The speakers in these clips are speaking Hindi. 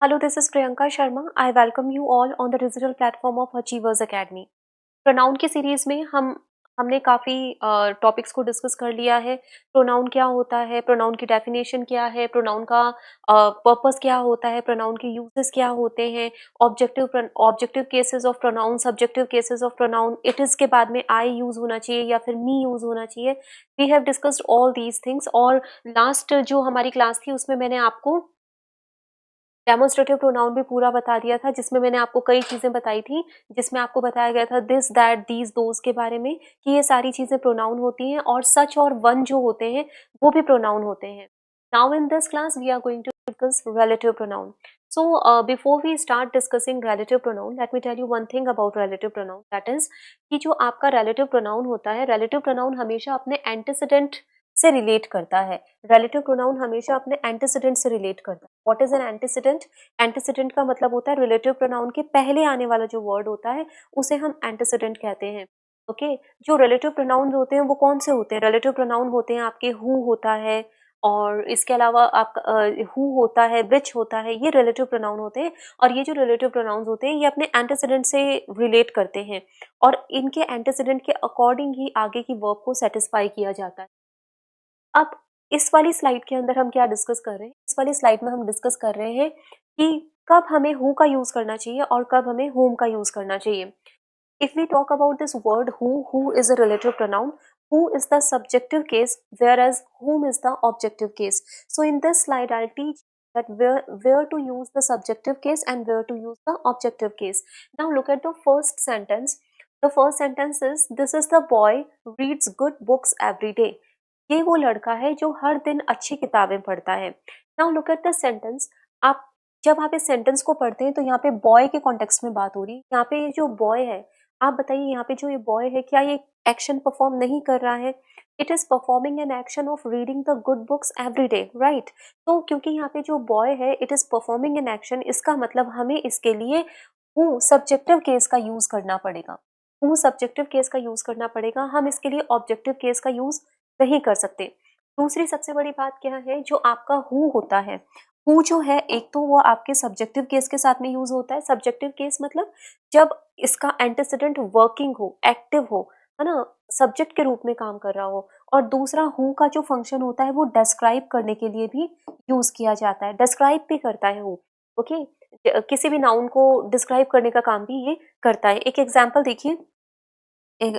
Hello, this is Priyanka Sharma. I welcome you all on the digital platform of Achievers Academy. Pronoun की सीरीज में हमने काफ़ी टॉपिक्स को डिस्कस कर लिया है। प्रोनाउन क्या होता है, प्रोनाउन की डेफिनेशन क्या है, प्रोनाउन का पर्पस क्या होता है, प्रोनाउन के यूजेस क्या होते हैं, objective cases of pronoun, subjective cases of pronoun, it is के बाद में आई यूज़ होना चाहिए या फिर मी यूज़ होना चाहिए। We have discussed all these things. और लास्ट जो हमारी क्लास थी उसमें मैंने आपको डेमोन्स्ट्रेटिव प्रोनाउन भी पूरा बता दिया था, जिसमें मैंने आपको कई चीज़ें बताई थी, जिसमें आपको बताया गया था दिस, दैट, दीज, दोज के बारे में कि ये सारी चीज़ें प्रोनाउन होती हैं और सच और वन जो होते हैं वो भी प्रोनाउन होते हैं। Now in this class we are going to discuss relative pronoun. So before we start discussing relative pronoun, let me tell you one thing about relative pronoun, that is कि जो आपका relative pronoun होता है, relative pronoun हमेशा अपने antecedent से रिलेट करता है। relative pronoun हमेशा अपने antecedent से रिलेट करता है। What is an antecedent? Antecedent का मतलब होता है relative pronoun के पहले आने वाला जो word होता है उसे हम antecedent कहते हैं। ओके जो relative pronouns होते हैं वो कौन से होते हैं? relative pronoun होते हैं आपके who होता है, और इसके अलावा आपका who होता है, which होता है, ये relative pronoun होते हैं। और ये जो relative pronouns होते हैं ये अपने antecedent से रिलेट करते हैं और इनके antecedent के अकॉर्डिंग ही आगे की वर्ब को सेटिस्फाई किया जाता है। अब इस वाली स्लाइड के अंदर हम क्या डिस्कस कर रहे हैं? इस वाली स्लाइड में हम डिस्कस कर रहे हैं कि कब हमें हु का यूज करना चाहिए और कब हमें होम का यूज करना चाहिए। If we talk about this word who is a relative pronoun. Who is the subjective case, whereas whom is the objective case. So in this slide, I'll teach that where to use the subjective case and where to use the objective case. Now look at the first sentence. The first sentence is, this is the boy reads good books every day. ये वो लड़का है जो हर दिन अच्छी किताबें पढ़ता है। Now look at the sentence. जब आप इस सेंटेंस को पढ़ते हैं तो यहाँ पे बॉय के कॉन्टेक्स्ट में बात हो रही है। यहाँ पे ये जो बॉय है, आप बताइए यहाँ पे जो ये बॉय है क्या ये एक्शन परफॉर्म नहीं कर रहा है? It is performing an action of reading the good books every day, right? तो क्योंकि यहाँ पे जो बॉय है it is performing an action, इसका मतलब हमें इसके लिए हु सब्जेक्टिव केस का यूज करना पड़ेगा। हु सब्जेक्टिव केस का यूज करना पड़ेगा, हम इसके लिए ऑब्जेक्टिव केस का यूज नहीं कर सकते। दूसरी सबसे बड़ी बात क्या है, जो आपका हु होता है, हु जो है एक तो वो आपके सब्जेक्टिव केस के साथ में यूज होता है। सब्जेक्टिव केस मतलब जब इसका एंटीसीडेंट वर्किंग हो, एक्टिव हो, है ना, सब्जेक्ट के रूप में काम कर रहा हो। और दूसरा हु का जो फंक्शन होता है वो डिस्क्राइब करने के लिए भी यूज किया जाता है, डिस्क्राइब भी करता है हु। ओके किसी भी नाउन को डिस्क्राइब करने का काम भी ये करता है। एक एग्जाम्पल देखिए,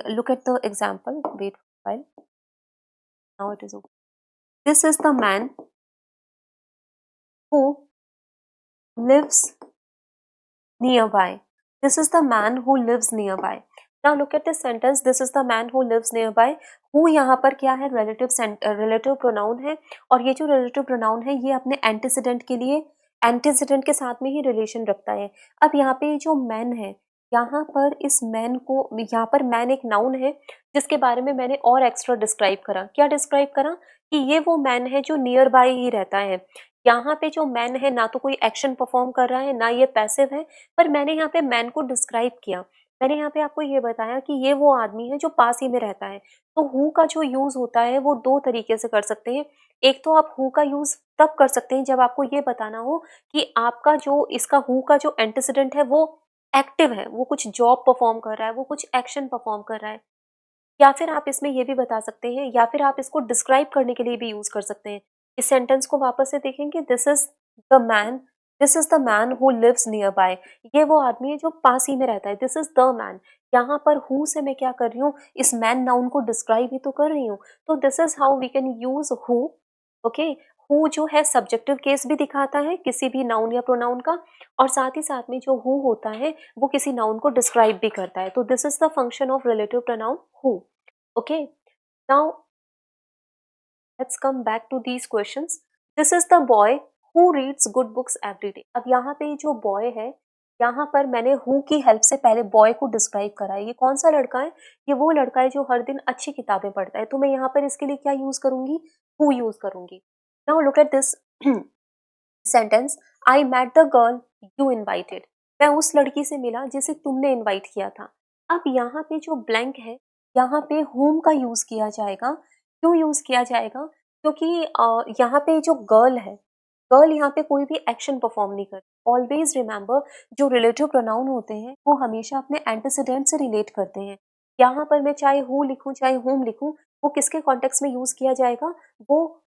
look at the example, wait file, now it is okay. This is the man who lives nearby. This is the man who lives nearby. Now look at this sentence. This is the man who lives nearby. Who यहाँ पर क्या है? relative pronoun है, और ये जो relative pronoun है ये अपने antecedent के लिए antecedent के साथ में ही relation रखता है। अब यहाँ पे जो man है, यहाँ पर इस man को, यहाँ पर man एक noun है जिसके बारे में मैंने और एक्स्ट्रा डिस्क्राइब करा। क्या डिस्क्राइब करा? कि ये वो मैन है जो नियर बाय ही रहता है। यहाँ पे जो मैन है ना तो कोई एक्शन परफॉर्म कर रहा है ना ये पैसिव है, पर मैंने यहाँ पे मैन को डिस्क्राइब किया। मैंने यहाँ पे आपको ये बताया कि ये वो आदमी है जो पास ही में रहता है। तो हु का जो यूज होता है वो दो तरीके से कर सकते हैं। एक तो आप हु का यूज तब कर सकते हैं जब आपको ये बताना हो कि आपका जो इसका हु का जो एंटीसीडेंट है वो एक्टिव है, वो कुछ जॉब परफॉर्म कर रहा है, वो कुछ एक्शन परफॉर्म कर रहा है। या फिर आप इसमें ये भी बता सकते हैं, या फिर आप इसको डिस्क्राइब करने के लिए भी यूज कर सकते हैं। इस सेंटेंस को वापस से देखेंगे, this is the man who lives nearby. ये वो आदमी है जो पास ही में रहता है, दिस इज द मैन। यहाँ पर हु से मैं क्या कर रही हूँ, इस मैन नाउन को डिस्क्राइब ही तो कर रही हूँ। तो this is how we can use who. Okay who जो है सब्जेक्टिव केस भी दिखाता है किसी भी नाउन या प्रोनाउन का, और साथ ही साथ में जो हु होता है वो किसी नाउन को डिस्क्राइब भी करता है। तो this is the function of relative pronoun who. Okay, now let's come back to these questions. This is the boy who reads good books every day. अब यहाँ पे जो boy है, यहाँ पर मैंने who की हेल्प से पहले boy को डिस्क्राइब करा है। ये कौन सा लड़का है? ये वो लड़का है जो हर दिन अच्छी किताबें पढ़ता है। तो मैं यहाँ पर इसके लिए क्या यूज करूंगी? who यूज करूंगी। Now look at this sentence. I met the girl you invited. मैं उस लड़की से मिला जिसे तुमने इनवाइट किया था। अब यहाँ पे जो ब्लैंक है, यहाँ पे whom का यूज किया जाएगा। क्यों यूज किया जाएगा? क्योंकि यहाँ पे जो गर्ल है, गर्ल यहाँ पे कोई भी एक्शन परफॉर्म नहीं करती। ऑलवेज रिमेंबर, जो रिलेटिव प्रोनाउन होते हैं वो हमेशा अपने एंटीसीडेंट से रिलेट करते हैं। यहाँ पर मैं चाहे हु लिखूं चाहे हुम लिखूं, वो किसके कॉन्टेक्स्ट में यूज किया जाएगा, वो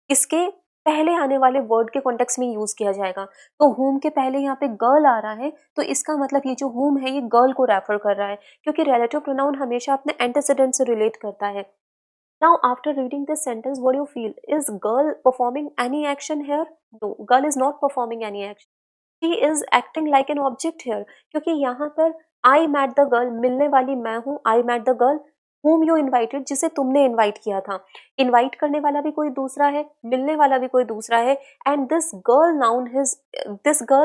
इसके पहले आने वाले वर्ड के कॉन्टेक्स्ट में यूज किया जाएगा। तो हुम के पहले यहाँ पे गर्ल आ रहा है, तो इसका मतलब ये जो हुम है ये गर्ल को रेफर कर रहा है, क्योंकि रिलेटिव प्रोनाउन हमेशा अपने एंटीसीडेंट से रिलेट करता है। Now, after reading this sentence, what do you feel? Is girl performing any action here? No, girl is not performing any action. She is acting like an object here. क्योंकि यहाँ पर I met the girl, मिलने वाली मैं हूँ, I met the girl whom you invited, जिसे तुमने इनवाइट किया था। इनवाइट करने वाला भी कोई दूसरा है, मिलने वाला भी कोई दूसरा है, and this girl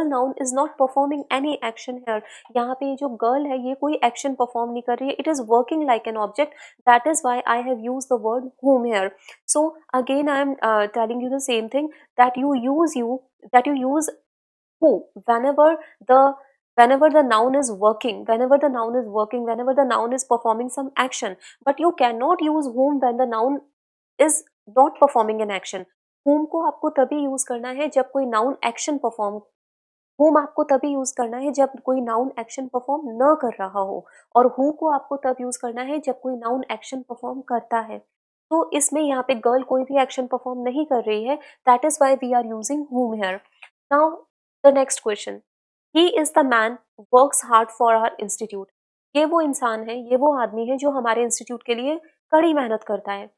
noun is not performing any action here. यहाँ पे ये जो गर्ल है ये कोई एक्शन परफॉर्म नहीं कर रही है, it is working like an object, that is why I have use the word whom here. So again I am telling you the same thing, that you use who the whenever the noun is working, whenever the noun is performing some action, but you cannot use whom when the noun is not performing an action. whom को आपको तभी यूज करना है जब कोई नाउन एक्शन परफॉर्म whom आपको तभी यूज करना है जब कोई नाउन एक्शन परफॉर्म न कर रहा हो, और who को आपको तब यूज करना है जब कोई नाउन एक्शन परफॉर्म करता है। तो इसमें यहाँ पे गर्ल कोई भी एक्शन परफॉर्म नहीं कर रही है, that is why we are using whom here. Now the next question, he is the man works hard for our institute. ये वो इंसान है, ये वो आदमी है जो हमारे इंस्टीट्यूट के लिए कड़ी मेहनत करता है।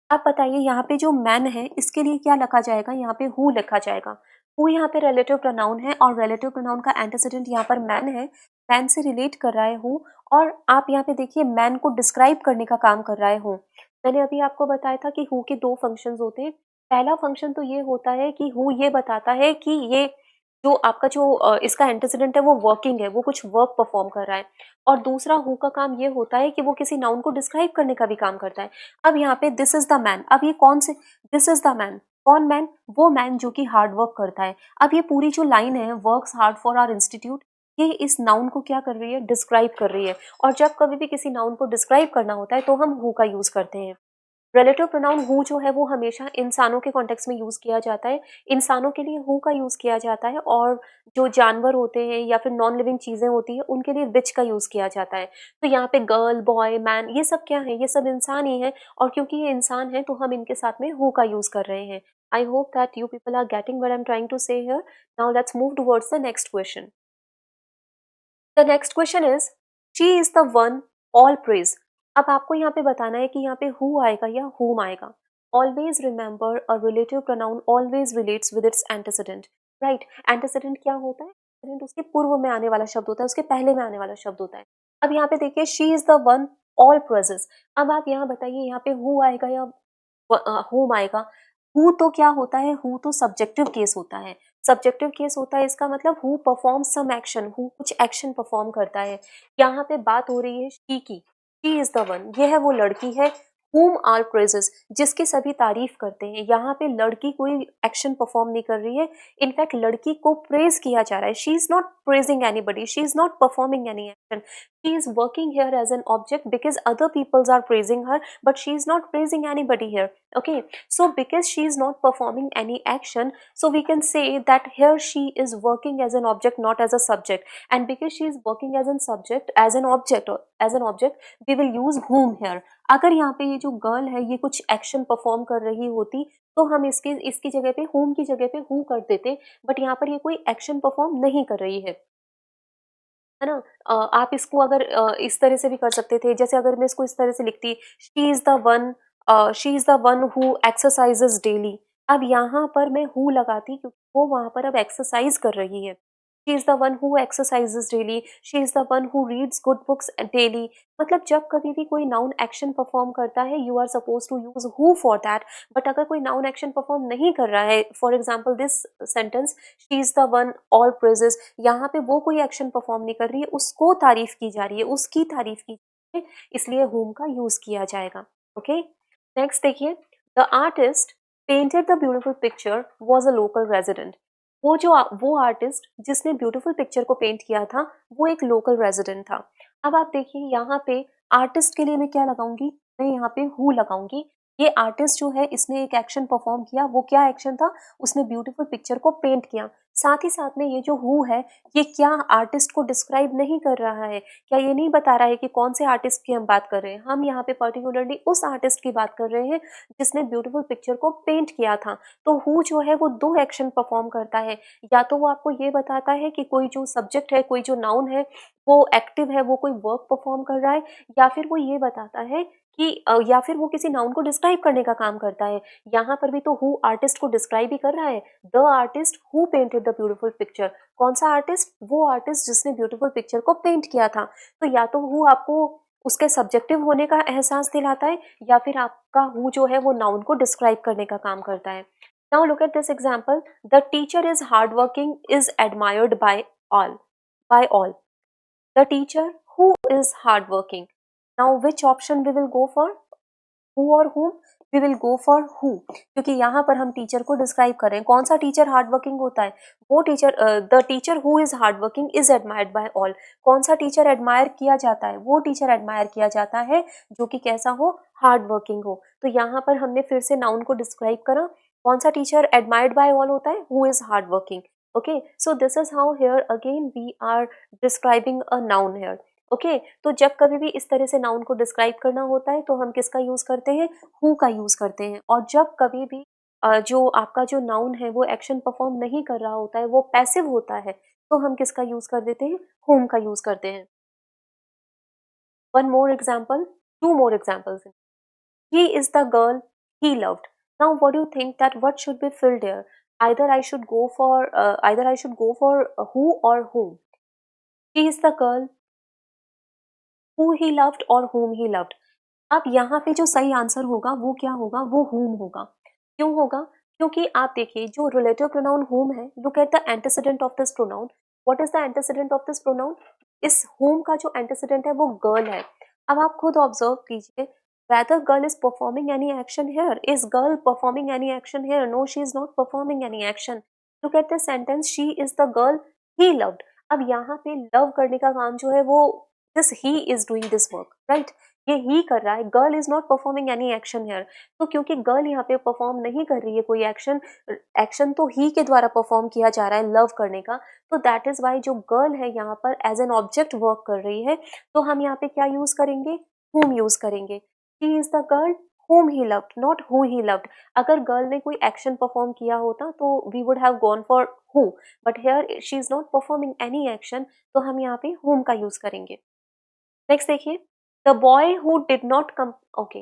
आप बताइए यहाँ पे जो मैन है इसके लिए क्या लिखा जाएगा, यहाँ पे हु लिखा जाएगा। हु यहाँ पे रिलेटिव प्रोनाउन है और रिलेटिव प्रोनाउन का एंटीसीडेंट यहाँ पर मैन है, मैन से रिलेट कर रहा है हु, और आप यहाँ पे देखिए मैन को डिस्क्राइब करने का काम कर रहा है हु। मैंने अभी आपको बताया था कि हु के दो फंक्शंस होते हैं। पहला फंक्शन तो ये होता है कि हु ये बताता है कि ये जो आपका इसका एंटीसीडेंट है वो वर्किंग है, वो कुछ वर्क परफॉर्म कर रहा है, और दूसरा हु का काम ये होता है कि वो किसी नाउन को डिस्क्राइब करने का भी काम करता है। अब यहाँ पे दिस इज द मैन, अब ये कौन से दिस इज द मैन, कौन मैन, वो मैन जो कि हार्ड वर्क करता है। अब ये पूरी जो लाइन है works hard for our institute, ये इस नाउन को क्या कर रही है, डिस्क्राइब कर रही है। और जब कभी भी किसी नाउन को डिस्क्राइब करना होता है तो हम हु का यूज करते हैं। रिलेटिव प्रोनाउन हु जो है वो हमेशा इंसानों के कॉन्टेक्स्ट में यूज किया जाता है, इंसानों के लिए हु का यूज किया जाता है, और जो जानवर होते हैं या फिर नॉन लिविंग चीजें होती है उनके लिए विच का यूज किया जाता है। तो यहाँ पे गर्ल, बॉय, मैन, ये सब क्या है, ये सब इंसान ही है, और क्योंकि ये इंसान है तो हम इनके साथ में हु का यूज कर रहे हैं। I hope that you people are getting what I am trying to say here. Now let's move towards the next question. The next question is, she is the one all praise. अब आपको यहाँ पे बताना है कि यहाँ पे हु आएगा या हुम आएगा। Always remember, a relative pronoun always relates with its antecedent, right. Antecedent क्या होता है, एंटीसीडेंट उसके पूर्व में आने वाला शब्द होता है, उसके पहले में आने वाला शब्द होता है। अब यहाँ पे देखिए she is the one all praises. अब आप यहाँ बताइए यहाँ पे हु आएगा या हुम आएगा। हु तो क्या होता है, हु तो सब्जेक्टिव केस होता है, सब्जेक्टिव केस होता है, इसका मतलब who perform some action, who कुछ एक्शन परफॉर्म करता है। यहाँ पे बात हो रही है शी की, शी इज द वन, ये है वो लड़की है, whom आर प्रेजेस, जिसकी सभी तारीफ करते हैं। यहाँ पे लड़की कोई एक्शन परफॉर्म नहीं कर रही है, इनफैक्ट लड़की को प्रेज किया जा रहा है। She is not praising anybody, she is not performing any action, she is working here as an object because other peoples are praising her, but she is not praising anybody here. Okay, so because she is not performing any action, so we can say that here she is working as an object, not as a subject. And because she is working as an subject, as an object, or as an object, we will use whom here. अगर यहाँ पे ये जो गर्ल है ये कुछ एक्शन परफॉर्म कर रही होती तो हम इसकी जगह पे whom की जगह पे who कर देते, बट यहाँ पर ये कोई एक्शन परफॉर्म नहीं कर रही है ना। आप इसको अगर इस तरह से भी कर सकते थे, जैसे अगर मैं इसको इस तरह से लिखती, she is the one who exercises daily. अब यहाँ पर मैं हु लगाती क्योंकि वो वहां पर अब एक्सरसाइज कर रही है। She is the one who exercises daily, she is the one who reads good books daily. मतलब जब कभी भी कोई नाउन एक्शन परफॉर्म करता है you are suppose to use who for that, but अगर कोई नाउन एक्शन परफॉर्म नहीं कर रहा है, for example this sentence, she is the one all praises, यहाँ पे वो कोई एक्शन परफॉर्म नहीं कर रही है, उसको तारीफ की जा रही है, उसकी तारीफ की जा रही है, इसलिए whom का यूज किया जाएगा। ओके, नेक्स्ट देखिए, the artist painted the beautiful picture was a local resident. वो आर्टिस्ट जिसने ब्यूटीफुल पिक्चर को पेंट किया था वो एक लोकल रेजिडेंट था। अब आप देखिए यहाँ पे आर्टिस्ट के लिए मैं क्या लगाऊंगी, मैं यहाँ पे हु लगाऊंगी, ये आर्टिस्ट जो है इसने एक एक्शन परफॉर्म किया, वो क्या एक्शन था, उसने ब्यूटीफुल पिक्चर को पेंट किया। साथ ही साथ में ये जो हु है ये क्या आर्टिस्ट को डिस्क्राइब नहीं कर रहा है, क्या ये नहीं बता रहा है कि कौन से आर्टिस्ट की हम बात कर रहे हैं। हम यहाँ पे पर्टिकुलरली उस आर्टिस्ट की बात कर रहे हैं जिसने ब्यूटीफुल पिक्चर को पेंट किया था। तो हु जो है वो दो एक्शन परफॉर्म करता है, या तो वो आपको ये बताता है कि कोई जो सब्जेक्ट है, कोई जो नाउन है वो एक्टिव है, वो कोई वर्क परफॉर्म कर रहा है, या फिर वो ये बताता है कि या फिर वो किसी नाउन को डिस्क्राइब करने का काम करता है। यहाँ पर भी तो हु आर्टिस्ट को डिस्क्राइब ही कर रहा है, the artist who painted the beautiful picture. कौन सा आर्टिस्ट, वो आर्टिस्ट जिसने ब्यूटीफुल पिक्चर को पेंट किया था। तो या तो हु आपको उसके सब्जेक्टिव होने का एहसास दिलाता है, या फिर आपका हु जो है वो नाउन को डिस्क्राइब करने का काम करता है। Now look at this example, the teacher is hard working is admired by all. The teacher who is hardworking. Now which option we will go for? Who or whom? We will go for who, क्योंकि यहाँ पर हम टीचर को डिस्क्राइब कर रहे हैं। कौन सा टीचर हार्ड वर्किंग होता है? वो teacher, the teacher who is hard working is admired by all. कौन सा टीचर एडमायर किया जाता है? वो टीचर एडमायर किया जाता है जो कि कैसा हो, हार्ड वर्किंग हो। तो यहाँ पर हमने फिर से नाउन को डिस्क्राइब करा। कौन सा टीचर एडमायर्ड बाय ऑल होता है? Who is hard working. Okay, so this is how here again we are describing a noun here. Okay तो जब कभी भी इस तरह से नाउन को डिस्क्राइब करना होता है तो हम किसका यूज करते हैं? हु का यूज करते हैं। और जब कभी भी जो आपका जो नाउन है वो एक्शन परफॉर्म नहीं कर रहा होता है, वो पैसिव होता है, तो हम किसका यूज कर देते हैं? हुम का यूज करते हैं। One more example, two more examples. He is the girl he loved. Now, what do you think that what should be filled here? Either I should go for who or whom. She is the girl who he loved or whom he loved. अब यहाँ पे जो सही आंसर होगा वो क्या होगा? वो whom होगा। क्यों होगा? क्योंकि आप देखिए जो रिलेटिव प्रोनाउन whom है, look at the antecedent of this pronoun. What is the antecedent of this pronoun? इस whom का जो एंटीसीडेंट है वो गर्ल है। अब आप खुद ऑब्जर्व कीजिए, whether girl is performing any action here. Is girl performing any action here? No, she is not performing any action. Look at the sentence, she is the girl he loved. अब यहाँ पे लव करने का काम जो है वो this he is doing this work, right? ये ही कर रहा है, girl is not performing any action here. तो क्योंकि गर्ल यहाँ पे परफॉर्म नहीं कर रही है कोई एक्शन, एक्शन तो ही के द्वारा परफॉर्म किया जा रहा है लव करने का, तो दैट इज वाई जो गर्ल है यहाँ पर एज एन ऑब्जेक्ट वर्क कर रही है। तो हम यहाँ पे क्या यूज करेंगे? whom यूज करेंगे। She is the girl whom he loved, not who he loved. अगर गर्ल ने कोई एक्शन परफॉर्म किया होता तो we would have gone for who, but here she is not performing any action, तो हम यहाँ पे whom का यूज करेंगे। नेक्स्ट देखिए, the boy who did not come, okay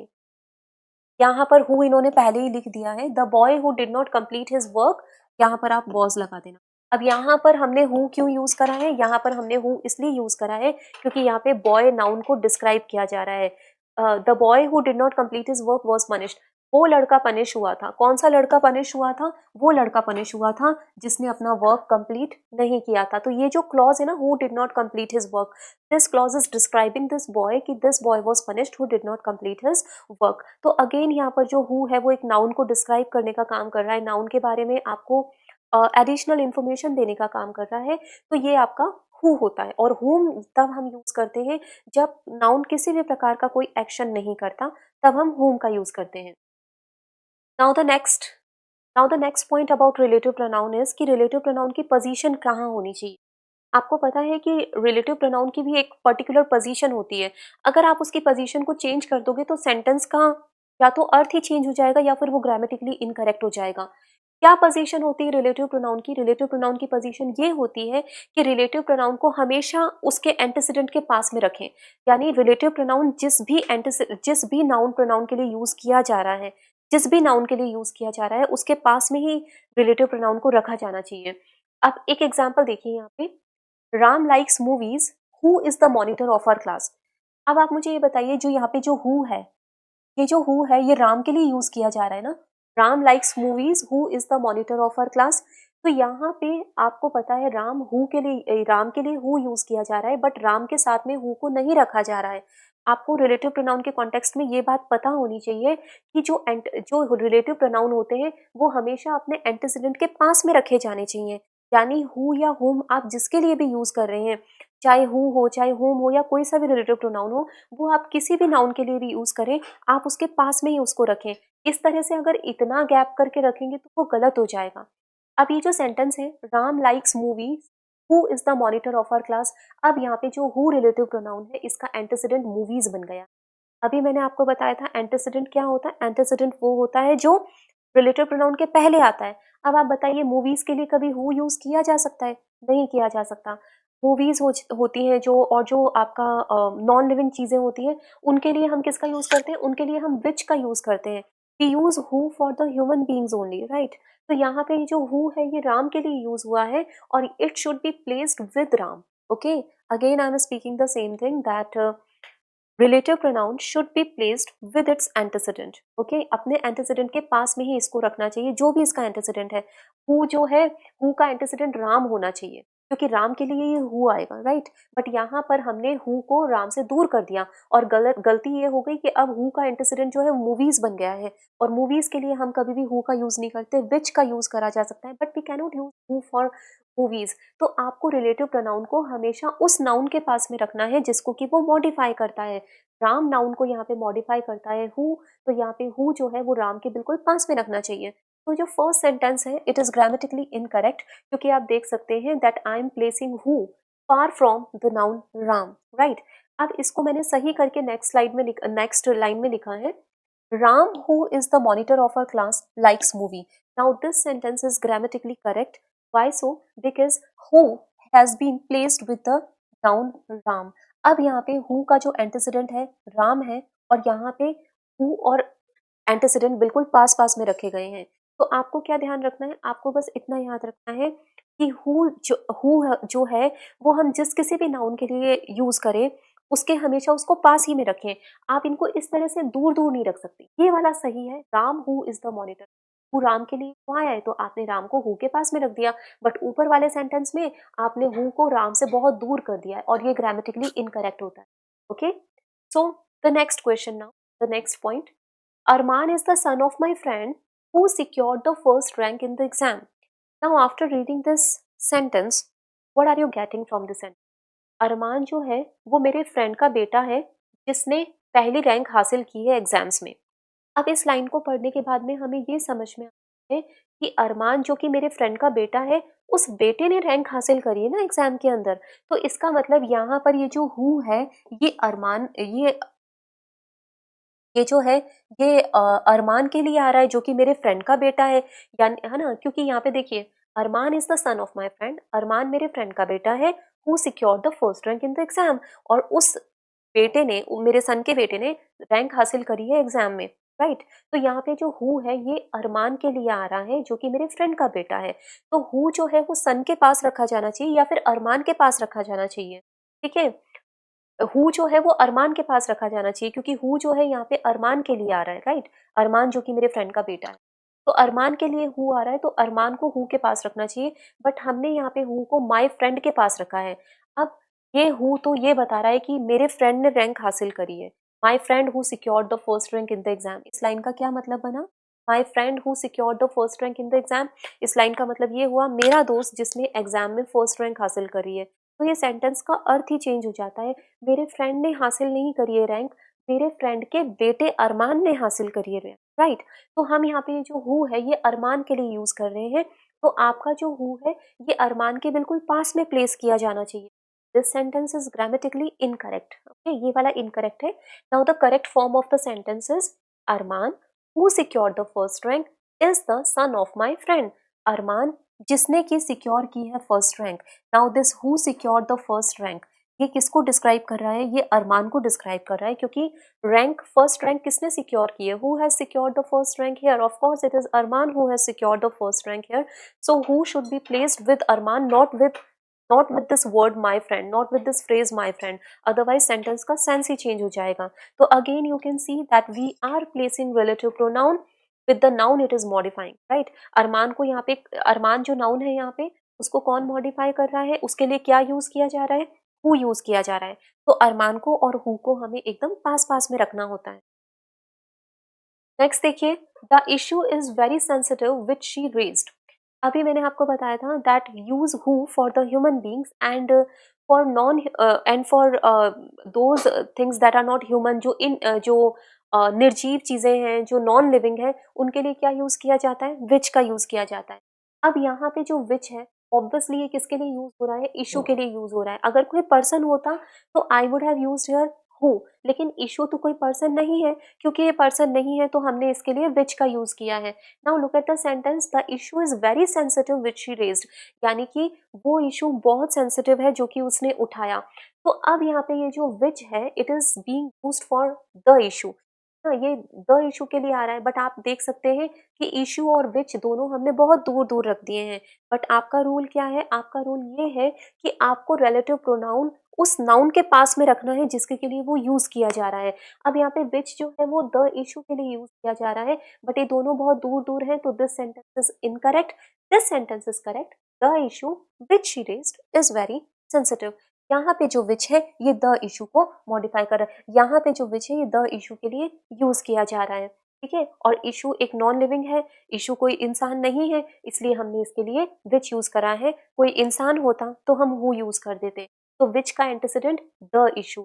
यहाँ पर हु इन्होंने पहले ही लिख दिया है, the boy who did not complete his work, यहाँ पर आप वॉज लगा देना। अब यहाँ पर हमने हु क्यों यूज करा है? यहाँ पर हमने हु इसलिए यूज करा है क्योंकि यहाँ पे बॉय नाउन को डिस्क्राइब किया जा रहा है। The boy who did not complete his work was punished. वो लड़का पनिश हुआ था। कौन सा लड़का पनिश हुआ था? वो लड़का पनिश हुआ था जिसने अपना वर्क कंप्लीट नहीं किया था। तो ये जो क्लॉज है ना, who did not complete his work, this clause is describing this boy कि this boy was punished who did not complete his work. तो अगेन यहाँ पर जो हु है वो एक नाउन को डिस्क्राइब करने का काम कर रहा है, नाउन के बारे में आपको एडिशनल इंफॉर्मेशन देने का काम कर रहा है। तो ये आपका हु होता है। और हुम तब हम यूज करते हैं जब नाउन किसी भी प्रकार का कोई एक्शन नहीं करता, तब हम हुम का यूज करते हैं। Now the next point about relative pronoun is कि रिलेटिव प्रोनाउन की पोजीशन कहाँ होनी चाहिए। आपको पता है कि रिलेटिव प्रोनाउन की भी एक पर्टिकुलर पोजीशन होती है। अगर आप उसकी पोजीशन को चेंज कर दोगे तो सेंटेंस का या तो अर्थ ही चेंज हो जाएगा या फिर वो ग्रामेटिकली इनकरेक्ट हो जाएगा। क्या पोजीशन होती है रिलेटिव प्रोनाउन की? रिलेटिव प्रोनाउन की पोजीशन ये होती है कि रिलेटिव प्रोनाउन को हमेशा उसके एंटीसीडेंट के पास में रखें। यानी रिलेटिव प्रोनाउन जिस भी नाउन प्रोनाउन के लिए यूज किया जा रहा है, जिस भी नाउन के लिए यूज किया जा रहा है उसके पास में ही रिलेटिव प्रोनाउन को रखा जाना चाहिए। अब एक एग्जाम्पल देखिए यहाँ पे, Ram likes movies, who is the monitor of our class. अब आप मुझे ये बताइए, जो यहाँ पे जो हु है, ये जो हु है ये राम के लिए यूज किया जा रहा है ना। Ram likes movies, who is the monitor of our class. तो यहाँ पे आपको पता है राम के लिए हु यूज किया जा रहा है, बट राम के साथ में हु को नहीं रखा जा रहा है। आपको रिलेटिव प्रोनाउन के कॉन्टेक्स्ट में ये बात पता होनी चाहिए कि जो रिलेटिव प्रोनाउन होते हैं वो हमेशा अपने एंटीसीडेंट के पास में रखे जाने चाहिए। यानी हु या हुम आप जिसके लिए भी यूज कर रहे हैं, चाहे हु हो, चाहे हुम हो या कोई सा भी रिलेटिव प्रोनाउन हो, वो आप किसी भी नाउन के लिए भी यूज़ करें, आप उसके पास में ही उसको रखें। इस तरह से अगर इतना गैप करके रखेंगे तो वो गलत हो जाएगा। अब ये जो सेंटेंस है, Ram likes movies, who is the monitor of our class, अब यहाँ पे जो हु रिलेटिव प्रोनाउन है इसका एंटीसीडेंट मूवीज बन गया। अभी मैंने आपको बताया था एंटीसीडेंट क्या होता है, एंटीसीडेंट वो होता है जो रिलेटिव प्रोनाउन के पहले आता है। अब आप बताइए मूवीज के लिए कभी हु यूज किया जा सकता है? नहीं किया जा सकता। मूवीज होती हैं जो, और जो आपका नॉन लिविंग चीजें होती हैं, उनके लिए हम किसका यूज करते हैं? उनके लिए हम विच का यूज करते हैं। We use who for the human beings only, right? तो यहाँ पे जो हु है ये राम के लिए यूज हुआ है और it should be placed with Ram. Okay, again I am speaking the same thing that relative pronoun should be placed with its antecedent. Okay, अपने एंटीसीडेंट के पास में ही इसको रखना चाहिए, जो भी इसका एंटीसीडेंट है। हु जो है, हु का एंटीसीडेंट राम होना चाहिए, क्योंकि राम के लिए ये हु आएगा, राइट? बट यहाँ पर हमने हु को राम से दूर कर दिया और गलती ये हो गई कि अब हु का एंटीसीडेंट जो है मूवीज बन गया है, और मूवीज के लिए हम कभी भी हु का यूज नहीं करते, विच का यूज करा जा सकता है, but we cannot use who for movies. तो आपको रिलेटिव प्रोनाउन को हमेशा उस नाउन के पास में रखना है जिसको कि वो मॉडिफाई करता है। राम नाउन को यहाँ पे मॉडिफाई करता है हु, तो यहाँ पे हु जो है वो राम के बिल्कुल पास में रखना चाहिए। तो जो फर्स्ट सेंटेंस है इट इज ग्रामेटिकली इनकरेक्ट, क्योंकि आप देख सकते हैं that I am placing who far from the noun Ram, right? अब इसको मैंने सही करके नेक्स्ट लाइन में लिखा है, Ram who is the monitor of our class likes movie. Now this sentence is grammatically correct. Why so? Because who has been placed with the noun Ram. अब यहाँ पे हु का जो एंटीसीडेंट है राम है, और यहाँ पे हु और एंटीसीडेंट बिल्कुल पास पास में रखे गए हैं। तो आपको क्या ध्यान रखना है? आपको बस इतना याद रखना है कि हु जो है वो हम जिस किसी भी नाउन के लिए यूज करें उसके हमेशा उसको पास ही में रखें। आप इनको इस तरह से दूर दूर नहीं रख सकते। ये वाला सही है, Ram who is the monitor, who Ram के लिए तो आया है तो आपने राम को हु के पास में रख दिया, बट ऊपर वाले सेंटेंस में आपने हु को राम से बहुत दूर कर दिया है, और ये ग्रामेटिकली इनकरेक्ट होता है। Okay, so the next question now, the next point, Arman is the son of my friend who secured the first rank in the exam. Now, after reading this sentence, what are you getting from this sentence? अरमान जो है वो मेरे फ्रेंड का बेटा है जिसने पहली रैंक हासिल की है एग्जाम्स में। अब इस लाइन को पढ़ने के बाद में हमें ये समझ में आता है कि अरमान जो कि मेरे फ्रेंड का बेटा है, उस बेटे ने रैंक हासिल करी है ना एग्जाम के अंदर। तो इसका मतलब यहाँ पर ये जो हु है, ये अरमान ये जो है ये अरमान के लिए आ रहा है जो कि मेरे फ्रेंड का बेटा है, यानी है ना, क्योंकि यहाँ पे देखिए Arman is the son of my friend, Arman मेरे फ्रेंड का बेटा है, who secured the first rank in the exam, और उस बेटे ने, मेरे सन के बेटे ने रैंक हासिल करी है एग्जाम में, राइट? तो यहाँ पे जो हु है ये अरमान के लिए आ रहा है जो कि मेरे फ्रेंड का बेटा है। तो हु जो है वो सन के पास रखा जाना चाहिए या फिर अरमान के पास रखा जाना चाहिए, ठीक है? हु जो है वो अरमान के पास रखा जाना चाहिए, क्योंकि हु जो है यहाँ पे अरमान के लिए आ रहा है, राइट? अरमान जो कि मेरे फ्रेंड का बेटा है, तो अरमान के लिए हु आ रहा है तो अरमान को हु के पास रखना चाहिए, बट हमने यहाँ पे हु को माय फ्रेंड के पास रखा है। अब ये हु तो ये बता रहा है कि मेरे फ्रेंड ने रैंक हासिल करी है, my friend who secured the first rank in the exam. इस लाइन का क्या मतलब बना? My friend who secured the first rank in the exam. इस लाइन का मतलब ये हुआ मेरा दोस्त जिसने एग्जाम में फर्स्ट रैंक हासिल करी है। तो ये सेंटेंस का अर्थ ही चेंज हो जाता है, मेरे फ्रेंड ने हासिल नहीं करी है रैंक, मेरे फ्रेंड के बेटे अरमान ने हासिल करी है रैंक, राइट? तो हम यहाँ पे जो हु है ये अरमान के लिए यूज कर रहे हैं, तो आपका जो हु है ये अरमान के बिल्कुल पास में प्लेस किया जाना चाहिए। This sentence is grammatically incorrect. Okay, ये वाला इनकरेक्ट है। Now the correct form of the sentence is Arman who secured the first rank is the son of my friend. Arman जिसने की सिक्योर की है first rank. Now this who secured the first rank, ये किसको डिस्क्राइब कर रहा है? ये अरमान को डिस्क्राइब कर रहा है, क्योंकि रैंक, फर्स्ट रैंक किसने सिक्योर की है? Who has secured the first rank here? Of course it is Arman who has secured the first rank here. So who should be placed with Arman, not with this word my friend, not with this phrase my friend, otherwise sentence का सेंस ही चेंज हो जाएगा। तो again you can see that we are placing relative pronoun with the noun it is modifying, right? अरमान को यहाँ पे, अरमान जो नाउन है यहाँ पे उसको कौन मॉडिफाई कर रहा है? उसके लिए क्या यूज किया जा रहा है? हु यूज किया जा रहा है। तो अरमान को और हु को हमें एकदम पास पास में रखना होता है। नेक्स्ट देखिए, the issue is very sensitive which she raised. अभी मैंने आपको बताया था that use who for the human beings and for non and for those things that are not human, जो निर्जीव चीज़ें हैं, जो नॉन लिविंग हैं, उनके लिए क्या यूज़ किया जाता है? व्हिच का यूज़ किया जाता है। अब यहाँ पे जो व्हिच है, ऑब्वियसली ये किसके लिए यूज़ हो रहा है? इश्यू के लिए यूज़ हो रहा है। अगर कोई पर्सन होता तो I would have used here who, लेकिन इश्यू तो कोई पर्सन नहीं है, क्योंकि ये पर्सन नहीं है तो हमने इसके लिए व्हिच का यूज़ किया है। Now look at the sentence, the issue is very sensitive which she raised, यानी कि वो इश्यू बहुत सेंसिटिव है जो कि उसने उठाया। तो अब यहाँ पे ये जो व्हिच है, it is being used for the issue. हाँ, ये द इश्यू के लिए आ रहा है, बट आप देख सकते हैं कि इश्यू और व्हिच दोनों हमने बहुत दूर-दूर रख दिए हैं। बट आपका रूल क्या है? आपका रूल ये है कि आपको रिलेटिव प्रोनाउन उस नाउन के पास में रखना है जिसके के लिए वो यूज़ किया जा रहा है। अब यहाँ पे व्हिच जो है वो द इश्यू के लिए यूज़ किया जा रहा है, बट ये दोनों बहुत दूर-दूर हैं, तो this sentence is incorrect. This sentence is correct. The issue which she raised is very sensitive. यहाँ पे जो विच है ये द इशू को मॉडिफाई कर रहा है, यहाँ पे जो विच है ये द इशू के लिए यूज किया जा रहा है, ठीक है। और इशू एक नॉन लिविंग है, इशू कोई इंसान नहीं है, इसलिए हमने इसके लिए विच यूज करा है। कोई इंसान होता तो हम हु यूज कर देते। तो विच का एंटीसीडेंट द इशू।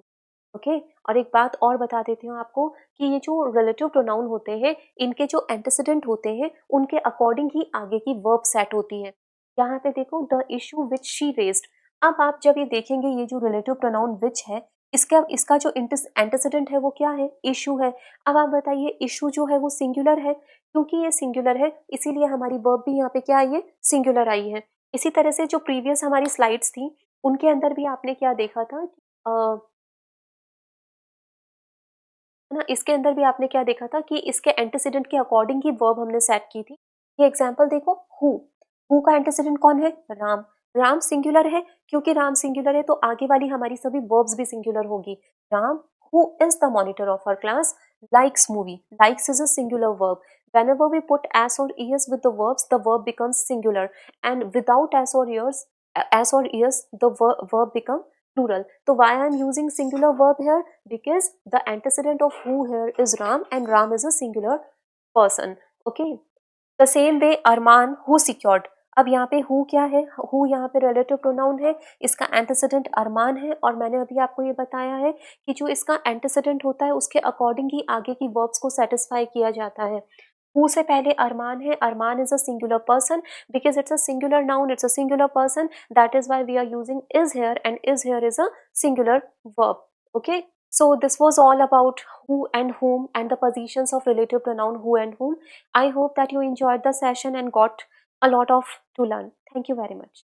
ओके। और एक बात और बता देती हूँ आपको कि ये जो रिलेटिव प्रोनाउन होते हैं, इनके जो एंटीसीडेंट होते हैं उनके अकॉर्डिंग ही आगे की वर्ब सेट होती है। यहाँ पे देखो, the issue which she raised. अब आप जब ये देखेंगे, ये जो रिलेटिव प्रोनाउन विच है, इसका इसका जो एंटीसीडेंट है वो क्या है? इशू है। अब आप बताइए, इशू जो है वो सिंगुलर है, क्योंकि ये सिंगुलर है इसीलिए हमारी वर्ब भी यहाँ पे क्या आई है? सिंगुलर आई है। इसी तरह से जो प्रीवियस हमारी स्लाइड्स थी उनके अंदर भी आपने क्या देखा था, है ना? इसके अंदर भी आपने क्या देखा था कि इसके एंटीसीडेंट के अकॉर्डिंग ही वर्ब हमने सेट की थी। ये एग्जांपल देखो, हु का एंटीसीडेंट कौन है? राम। राम सिंगुलर है, क्योंकि राम सिंगुलर है तो आगे वाली हमारी सभी वर्ब्स भी सिंगुलर होगी। Ram who is the monitor of our class likes movie. Likes is a singular verb. Whenever we put as or es with the verbs, the verb becomes singular, and without as or es, the verb become plural. So why I am using singular verb here? Because the antecedent of who here is Ram, and Ram is a singular person. Okay. The same way Arman who secured. अब यहाँ पे हु क्या है? हु यहाँ पे रिलेटिव प्रोनाउन है, इसका एंटीसीडेंट अरमान है, और मैंने अभी आपको ये बताया है कि जो इसका एंटीसीडेंट होता है उसके अकॉर्डिंग ही आगे की वर्ब्स को सेटिस्फाई किया जाता है। हु से पहले अरमान है, Arman is a singular person, because it's a singular noun, it's a singular person, that is why we are using is here, and is here is a singular verb. Okay. So this was all about who and whom and the positions of relative pronoun who and whom. I hope that you enjoyed the session and got a lot of to learn. Thank you very much.